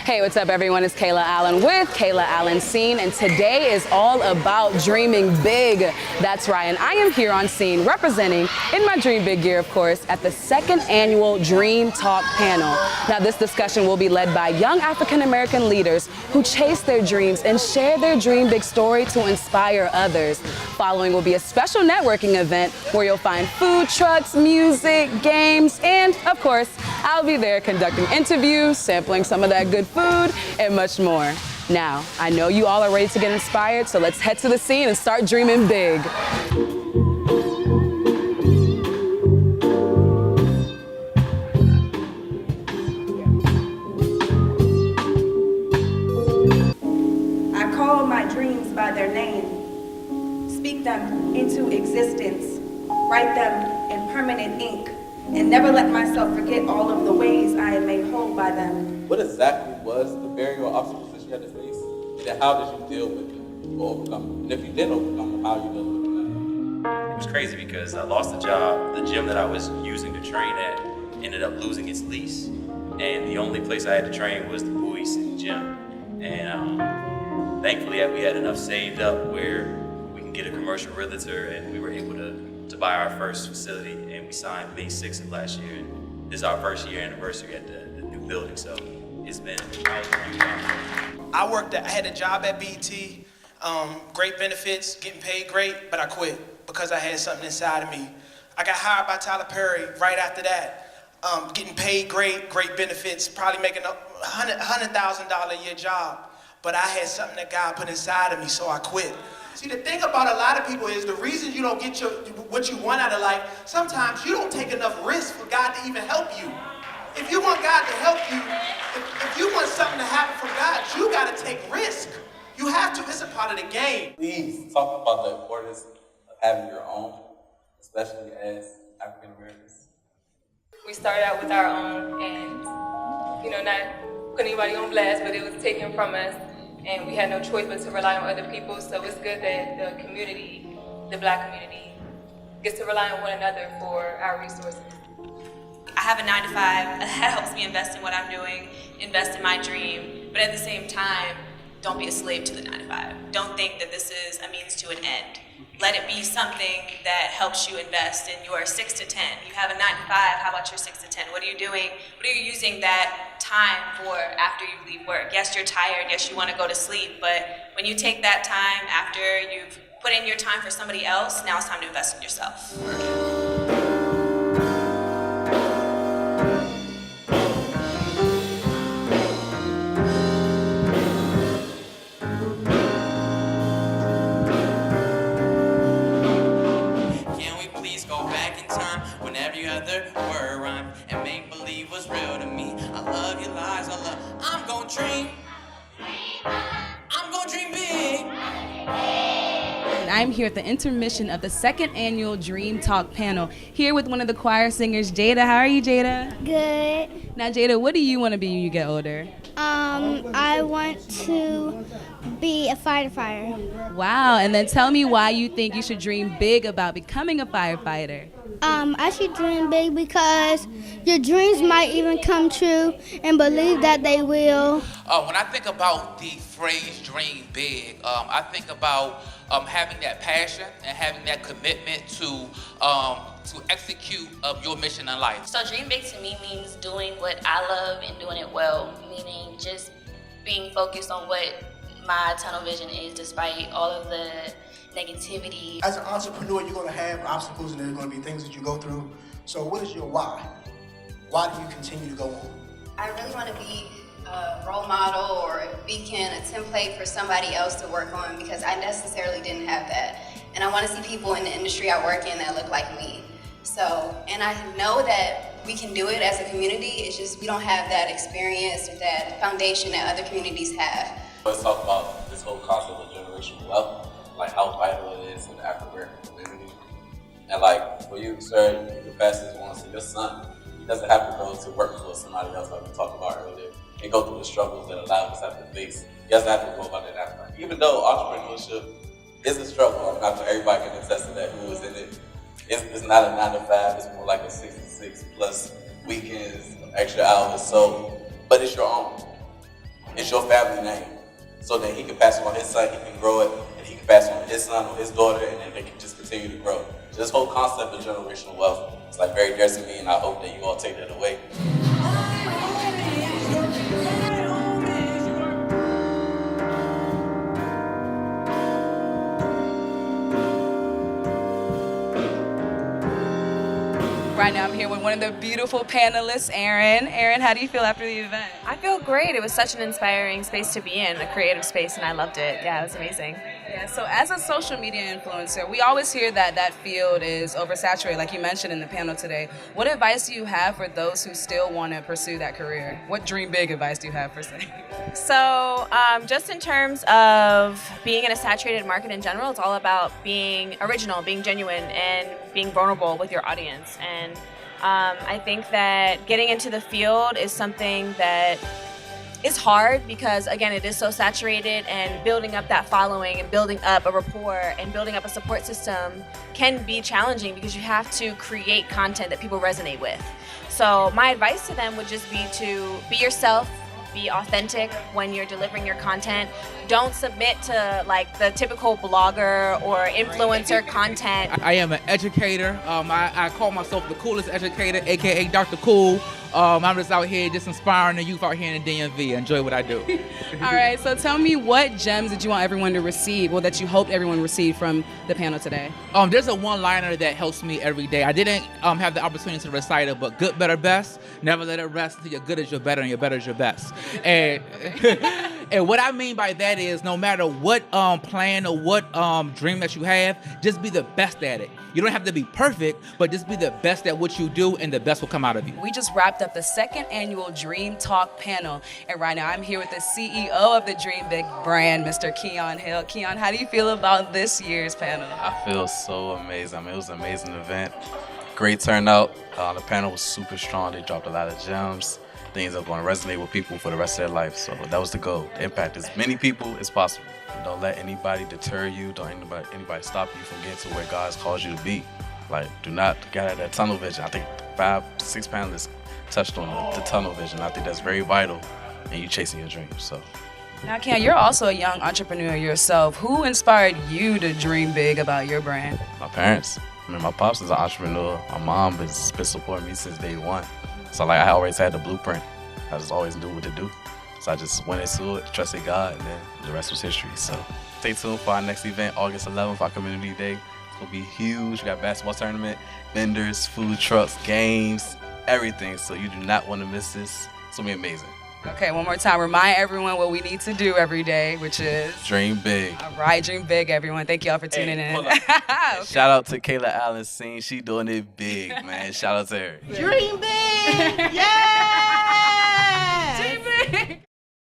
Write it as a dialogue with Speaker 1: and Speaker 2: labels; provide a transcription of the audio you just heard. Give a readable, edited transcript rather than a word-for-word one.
Speaker 1: Hey, what's up everyone? It's Kayla Allen with Kayla Allen Scene, and today is all about dreaming big. That's right, and I am here on scene representing in my Dream Big gear, of course, at the second annual Dream Talk panel. Now this discussion will be led by young African American leaders who chase their dreams and share their Dream Big story to inspire others. Following will be a special networking event where you'll find food trucks, music, games, and of course, I'll be there conducting interviews, sampling some of that good food, and much more. Now, I know you all are ready to get inspired, so let's head to the scene and start dreaming big.
Speaker 2: I call my dreams by their name, speak them into existence, write them in permanent ink, and never let myself forget all of the ways I am made whole by them.
Speaker 3: What exactly was the barrier or obstacles that you had to face, and then how did you deal with them or overcome them? And if you did overcome them, how you dealt with them?
Speaker 4: It was crazy because I lost the job. The gym that I was using to train at ended up losing its lease, and the only place I had to train was the Bowie City gym. And thankfully, we had enough saved up where we can get a commercial realtor, and we were able to buy our first facility, and we signed May 6th of last year. And this is our first year anniversary at the new building, so it's been a huge honor.
Speaker 5: I had a job at BT, great benefits, getting paid great, but I quit because I had something inside of me. I got hired by Tyler Perry right after that, getting paid great benefits, probably making a $100,000 a year job, but I had something that God put inside of me, so I quit. See, the thing about a lot of people is the reason you don't get what you want out of life, sometimes you don't take enough risk for God to even help you. If you want God to help you, if you want something to happen from God, you got to take risk. You have to. It's a part of the game.
Speaker 3: Please talk about the importance of having your own, especially as African Americans.
Speaker 6: We started out with our own, and not putting anybody on blast, but it was taken from us. And we had no choice but to rely on other people, so it's good that the community, the Black community, gets to rely on one another for our resources.
Speaker 7: I have a 9 to 5 that helps me invest in what I'm doing, invest in my dream, but at the same time, don't be a slave to the 9 to 5. Don't think that this is a means to an end. Let it be something that helps you invest in your 6 to 10. You have a 9 to 5, how about your 6 to 10? What are you doing? What are you using that time for after you leave work? Yes, you're tired, yes, you want to go to sleep, but when you take that time after you've put in your time for somebody else, now it's time to invest in yourself.
Speaker 8: Whenever you other word rhyme and make believe was real to me. I love your lies, I'm gon' dream. I'm gon' dream big.
Speaker 1: And I'm here at the intermission of the second annual Dream Talk panel, here with one of the choir singers, Jada. How are you, Jada?
Speaker 9: Good.
Speaker 1: Now, Jada, what do you want to be when you get older?
Speaker 9: I want to be a firefighter.
Speaker 1: Wow, and then tell me why you think you should dream big about becoming a firefighter.
Speaker 9: I should dream big because your dreams might even come true and believe that they will.
Speaker 8: When I think about the phrase dream big, I think about having that passion and having that commitment to execute your mission in life.
Speaker 10: So dream big to me means doing what I love and doing it well, meaning just being focused on what my tunnel vision is despite all of the negativity.
Speaker 11: As an entrepreneur, you're going to have obstacles and there are going to be things that you go through. So what is your why? Why do you continue to go on?
Speaker 12: I really want to be a role model or a beacon, a template for somebody else to work on because I necessarily didn't have that. And I want to see people in the industry I work in that look like me. So, and I know that we can do it as a community, it's just we don't have that experience or that foundation that other communities have.
Speaker 3: Let's talk about this whole concept of generational wealth, like how vital it is in the African American community. And like for you, sir, you the fastest one, so your son, he doesn't have to go to work for somebody else like we talked about earlier and go through the struggles that a lot of us have to face. He doesn't have to go about it that way. Even though entrepreneurship is a struggle, I'm not sure everybody can attest to that who was in it. It's not a 9 to 5, it's more like a 6 to 6 plus weekends, extra hours, so, but it's your own. it's your family name. So that he can pass it on his son, he can grow it, and he can pass it on his son or his daughter, and then they can just continue to grow. So this whole concept of generational wealth is like very dear to me, and I hope that you all take that away.
Speaker 1: Right now I'm here with one of the beautiful panelists, Erin. Erin, how do you feel after the event?
Speaker 13: I feel great. It was such an inspiring space to be in, a creative space, and I loved it. Yeah, it was amazing.
Speaker 1: Yeah, so as a social media influencer, we always hear that that field is oversaturated, like you mentioned in the panel today. What advice do you have for those who still want to pursue that career? What dream big advice do you have for say?
Speaker 13: So just in terms of being in a saturated market in general, it's all about being original, being genuine, and being vulnerable with your audience. And I think that getting into the field is something that is hard because, again, it is so saturated, and building up that following and building up a rapport and building up a support system can be challenging because you have to create content that people resonate with. So my advice to them would just be to be yourself, be authentic when you're delivering your content. Don't submit to like the typical blogger or influencer content.
Speaker 8: I am an educator. I call myself the coolest educator, aka Dr. Cool. I'm just out here just inspiring the youth out here in the DMV. Enjoy what I do.
Speaker 1: All right, so tell me, what gems did you want everyone to receive, or that you hoped everyone received from the panel today?
Speaker 8: There's a one-liner that helps me every day. I didn't have the opportunity to recite it, but good, better, best. Never let it rest until your good is your better and your better is your best. And and what I mean by that is, no matter what plan or what dream that you have, just be the best at it. You don't have to be perfect, but just be the best at what you do, and the best will come out of you.
Speaker 1: We just wrapped up the second annual Dream Talk panel, and right now I'm here with the CEO of the Dream Big brand, Mr. Keon Hill. Keon, how do you feel about this year's panel?
Speaker 3: I feel so amazing. I mean, it was an amazing event. Great turnout. The panel was super strong. They dropped a lot of gems, things that are going to resonate with people for the rest of their life. So that was the goal. To impact as many people as possible. Don't let anybody deter you. Don't anybody stop you from getting to where God's called you to be. Like, do not get out of that tunnel vision. I think 5, 6 panelists touched on the tunnel vision. I think that's very vital in you chasing your dreams. So.
Speaker 1: Now, Keon, you're also a young entrepreneur yourself. Who inspired you to dream big about your brand?
Speaker 3: My parents. I mean, my pops is an entrepreneur. My mom has been supporting me since day one. So, like, I always had the blueprint. I just always knew what to do. So I just went into it, trusted God, and then the rest was history. So stay tuned for our next event, August 11th, our Community Day. It's going to be huge. We got basketball tournament, vendors, food trucks, games, everything. So you do not want to miss this. It's going to be amazing.
Speaker 1: Okay, one more time. Remind everyone what we need to do every day, which is
Speaker 3: dream big.
Speaker 1: All right, dream big, everyone. Thank y'all for tuning in.
Speaker 3: Okay. Shout out to Kayla Allen Scene. She doing it big, man. Shout out to her.
Speaker 9: Dream big.